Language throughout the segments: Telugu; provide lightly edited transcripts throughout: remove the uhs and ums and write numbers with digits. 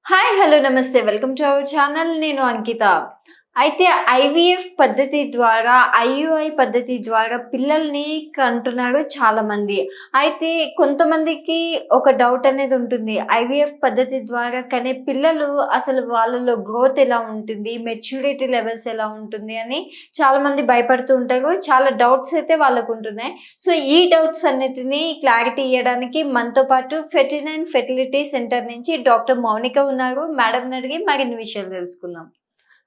హాయ్ హలో నమస్తే వెల్కమ్ టు అవర్ ఛానల్. నేను అంకిత. అయితే ఐవీఎఫ్ పద్ధతి ద్వారా ఐయుఐ పద్ధతి ద్వారా పిల్లల్ని కంటున్నారు చాలామంది. అయితే కొంతమందికి ఒక డౌట్ అనేది ఉంటుంది. ఐవీఎఫ్ పద్ధతి ద్వారా కనే పిల్లలు అసలు వాళ్ళలో గ్రోత్ ఎలా ఉంటుంది, మెచ్యూరిటీ లెవెల్స్ ఎలా ఉంటుంది అని చాలామంది భయపడుతూ ఉంటారు. చాలా డౌట్స్ అయితే వాళ్ళకు ఉంటున్నాయి. సో ఈ డౌట్స్ అన్నిటినీ క్లారిటీ ఇవ్వడానికి మనతో పాటు 39 ఫెర్టిలిటీ సెంటర్ నుంచి డాక్టర్ మౌనిక ఉన్నారు. మేడంని అడిగి మరిన్ని విషయాలు తెలుసుకుందాం.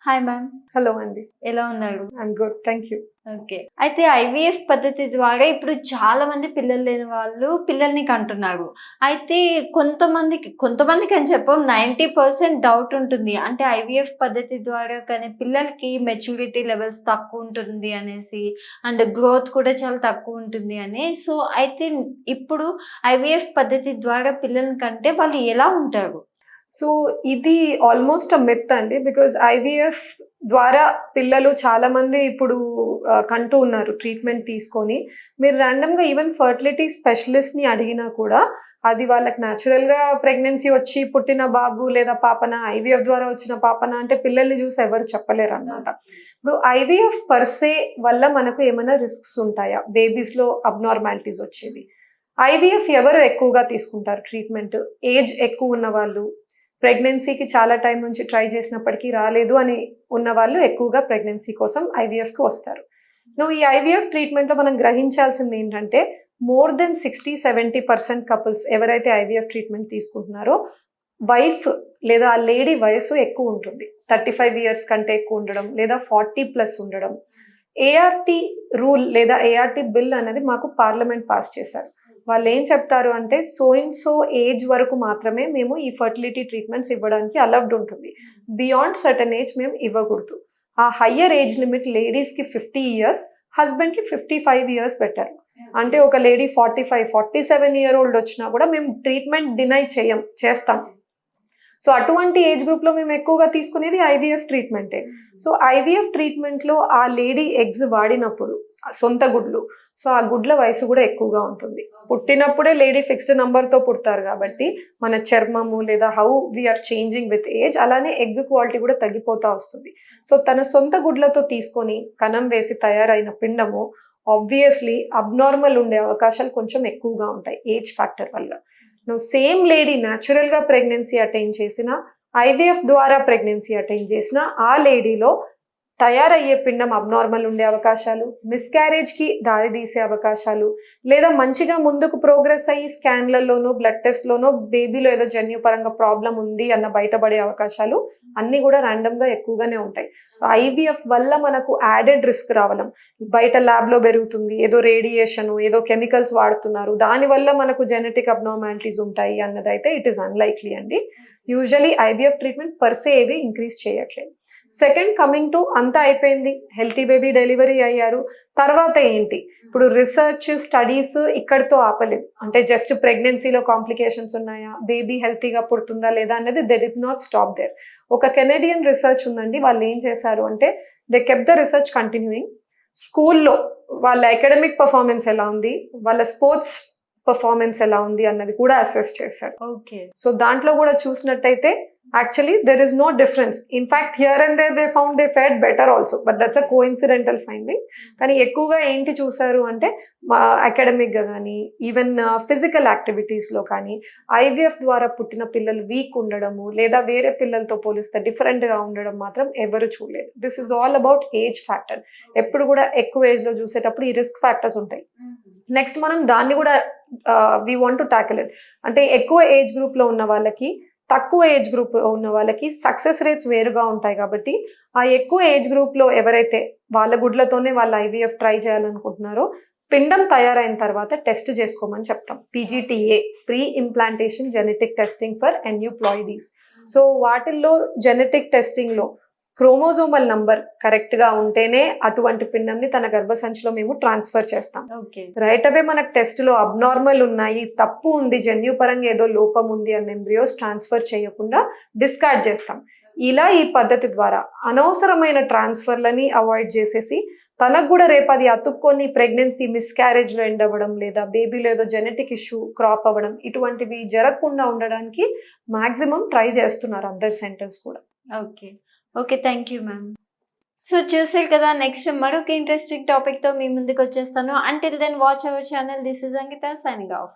Hi ma'am. హలో అండి. ఎలా ఉన్నారు? I'm good, thank you. Okay. అయితే ఐవీఎఫ్ పద్ధతి ద్వారా ఇప్పుడు చాలా మంది పిల్లలు లేని వాళ్ళు పిల్లల్ని కంటున్నారు. అయితే కొంతమందికి అని చెప్పం 90% డౌట్ ఉంటుంది. అంటే ఐవీఎఫ్ పద్ధతి ద్వారా కానీ పిల్లలకి మెచ్యూరిటీ లెవెల్స్ తక్కువ ఉంటుంది అనేసి, అండ్ గ్రోత్ కూడా చాలా తక్కువ ఉంటుంది అని. సో అయితే ఇప్పుడు ఐవీఎఫ్ పద్ధతి ద్వారా పిల్లల్ని కంటే వాళ్ళు ఎలా ఉంటారు? సో ఇది ఆల్మోస్ట్ అ మిత్ అండి. బికాజ్ ఐవీఎఫ్ ద్వారా పిల్లలు చాలా మంది ఇప్పుడు కంటూ ఉన్నారు ట్రీట్మెంట్ తీసుకొని. మీరు ర్యాండమ్గా ఈవెన్ ఫర్టిలిటీ స్పెషలిస్ట్ని అడిగినా కూడా అది వాళ్ళకి న్యాచురల్గా ప్రెగ్నెన్సీ వచ్చి పుట్టిన బాబు లేదా పాపన, ఐవీఎఫ్ ద్వారా వచ్చిన పాపన అంటే పిల్లల్ని చూసి ఎవరు చెప్పలేరు అనమాట. ఇప్పుడు ఐవీఎఫ్ పర్సే వల్ల మనకు ఏమైనా రిస్క్స్ ఉంటాయా, బేబీస్లో అబ్నార్మాలిటీస్ వచ్చేవి? ఐవీఎఫ్ ఎవరు ఎక్కువగా తీసుకుంటారు ట్రీట్మెంట్? ఏజ్ ఎక్కువ ఉన్న వాళ్ళు, ప్రెగ్నెన్సీకి చాలా టైం నుంచి ట్రై చేసినప్పటికీ రాలేదు అని ఉన్న వాళ్ళు ఎక్కువగా ప్రెగ్నెన్సీ కోసం ఐవీఎఫ్కి వస్తారు. నువ్వు ఈ ఐవీఎఫ్ ట్రీట్మెంట్లో మనం గ్రహించాల్సింది ఏంటంటే, మోర్ దెన్ 60-70% కపుల్స్ ఎవరైతే ఐవీఎఫ్ ట్రీట్మెంట్ తీసుకుంటున్నారో వైఫ్ లేదా ఆ లేడీ వయసు ఎక్కువ ఉంటుంది. 35 ఇయర్స్ కంటే ఎక్కువ ఉండడం లేదా 40+ ఉండడం. ఏఆర్టీ రూల్ లేదా ఏఆర్టీ బిల్ అనేది మాకు పార్లమెంట్ పాస్ చేశారు. వాళ్ళు ఏం చెప్తారు అంటే, సో ఏజ్ వరకు మాత్రమే మేము ఈ ఫర్టిలిటీ ట్రీట్మెంట్స్ ఇవ్వడానికి అలౌడ్ ఉంటుంది. బియాండ్ సర్టన్ ఏజ్ మేము ఇవ్వకూడదు. ఆ హయ్యర్ ఏజ్ లిమిట్ లేడీస్కి 50 ఇయర్స్, హస్బెండ్కి 55 ఇయర్స్ పెట్టారు. అంటే ఒక లేడీ 47 ఇయర్ ఓల్డ్ వచ్చినా కూడా మేము ట్రీట్మెంట్ డినై చేస్తాం. సో అటువంటి ఏజ్ గ్రూప్లో మేము ఎక్కువగా తీసుకునేది ఐవీఎఫ్ ట్రీట్మెంటే. సో ఐవీఎఫ్ ట్రీట్మెంట్లో ఆ లేడీ ఎగ్స్ వాడినప్పుడు సొంత గుడ్లు, సో ఆ గుడ్ల వయసు కూడా ఎక్కువగా ఉంటుంది. పుట్టినప్పుడే లేడీ ఫిక్స్డ్ నంబర్తో పుడతారు కాబట్టి మన చర్మము లేదా how we are changing with age, అలానే ఎగ్ క్వాలిటీ కూడా తగ్గిపోతూ వస్తుంది. సో తన సొంత గుడ్లతో తీసుకొని కణం వేసి తయారైన పిండము ఆబ్వియస్లీ అబ్నార్మల్ ఉండే అవకాశాలు కొంచెం ఎక్కువగా ఉంటాయి ఏజ్ ఫ్యాక్టర్ వల్ల. నువ్వు సేమ్ లేడీ న్యాచురల్గా ప్రెగ్నెన్సీ అటైన్ చేసిన, ఐవీఎఫ్ ద్వారా ప్రెగ్నెన్సీ అటైన్ చేసిన ఆ లేడీలో తయారయ్యే పిండం అబ్నార్మల్ ఉండే అవకాశాలు, మిస్క్యారేజ్కి దారి తీసే అవకాశాలు, లేదా మంచిగా ముందుకు ప్రోగ్రెస్ అయ్యి స్కాన్లలోనూ బ్లడ్ టెస్ట్లోనూ బేబీలో ఏదో జన్యుపరంగా ప్రాబ్లం ఉంది అన్న బయటపడే అవకాశాలు అన్నీ కూడా ర్యాండమ్గా ఎక్కువగానే ఉంటాయి. ఐవీఎఫ్ వల్ల మనకు యాడెడ్ రిస్క్ రావడం, బయట ల్యాబ్లో పెరుగుతుంది, ఏదో రేడియేషను, ఏదో కెమికల్స్ వాడుతున్నారు, దానివల్ల మనకు జెనెటిక్ అబ్నార్మాలిటీస్ ఉంటాయి అన్నదైతే ఇట్ ఈస్ అన్లైక్లీ అండి. యూజువలీ ఐవీఎఫ్ ట్రీట్మెంట్ పర్సే ఏవి ఇంక్రీజ్ చేయట్లేదు. సెకండ్, కమింగ్ టు అంతా అయిపోయింది, హెల్తీ బేబీ డెలివరీ అయ్యారు, తర్వాత ఏంటి? ఇప్పుడు రీసెర్చ్ స్టడీస్ ఇక్కడితో ఆపలేదు. అంటే జస్ట్ ప్రెగ్నెన్సీలో కాంప్లికేషన్స్ ఉన్నాయా, బేబీ హెల్తీగా పుడుతుందా లేదా అనేది they did not stop there. ఒక కెనడియన్ రీసెర్చ్ ఉందండి. వాళ్ళు ఏం చేశారు అంటే, they kept the research continuing. స్కూల్లో వాళ్ళ అకాడమిక్ పర్ఫార్మెన్స్ ఎలా ఉంది, వాళ్ళ స్పోర్ట్స్ పర్ఫార్మెన్స్ ఎలా ఉంది అన్నది కూడా అసెస్ చేశారు. ఓకే. సో దాంట్లో కూడా చూసినట్టయితే actually there is no difference. In fact, here and there they found they fared better also, but that's a coincidental finding. కానీ ఎక్కువగా ఏంటి చూసారు అంటే, అకాడమిక్గా కానీ ఈవెన్ ఫిజికల్ యాక్టివిటీస్లో కానీ ఐవీఎఫ్ ద్వారా పుట్టిన పిల్లలు వీక్ ఉండడము లేదా వేరే పిల్లలతో పోలిస్తే డిఫరెంట్గా ఉండడం మాత్రం ఎవరు చూడలేదు. This is all about age factor. ఎప్పుడు కూడా ఎక్కువ ఏజ్లో చూసేటప్పుడు ఈ రిస్క్ ఫ్యాక్టర్స్ ఉంటాయి. నెక్స్ట్ మనం దాన్ని కూడా we want to tackle it. అంటే ఎక్కువ ఏజ్ గ్రూప్లో ఉన్న వాళ్ళకి, తక్కువ ఏజ్ గ్రూప్ ఉన్న వాళ్ళకి సక్సెస్ రేట్స్ వేరుగా ఉంటాయి. కాబట్టి ఆ ఎక్కువ ఏజ్ గ్రూప్లో ఎవరైతే వాళ్ళ గుడ్లతోనే వాళ్ళ ఐవీఎఫ్ ట్రై చేయాలనుకుంటున్నారో, పిండం తయారైన తర్వాత టెస్ట్ చేసుకోమని చెప్తాం. PGTA, pre implantation genetic testing for aneuploidies. So వాటిల్లో జెనెటిక్ టెస్టింగ్లో క్రోమోజోమల్ నంబర్ కరెక్ట్గా ఉంటేనే అటువంటి పిండంని తన గర్భసంచిలో మేము ట్రాన్స్ఫర్ చేస్తాం. రైట్ అవే మనకు టెస్ట్లో అబ్నార్మల్ ఉన్నాయి, తప్పు ఉంది, జన్యుపరంగా ఏదో లోపం ఉంది అన్న ఎంబ్రియోస్ ట్రాన్స్ఫర్ చేయకుండా డిస్కార్డ్ చేస్తాం. ఇలా ఈ పద్ధతి ద్వారా అనవసరమైన ట్రాన్స్ఫర్లని అవాయిడ్ చేసేసి తనకు కూడా రేపు అది అతుక్కొని ప్రెగ్నెన్సీ మిస్క్యారేజ్లో ఎండ్ అవ్వడం, లేదా బేబీలో ఏదో జెనెటిక్ ఇష్యూ క్రాప్ అవ్వడం, ఇటువంటివి జరగకుండా ఉండడానికి మాక్సిమం ట్రై చేస్తున్నారు అందరు సెంటర్స్ కూడా. Okay. Okay. Thank you ma'am. So చూసారు కదా, నెక్స్ట్ మరొక ఇంట్రెస్టింగ్ టాపిక్తో మీ ముందుకు వచ్చేస్తాను. Until then watch our channel. This is Ankita signing of.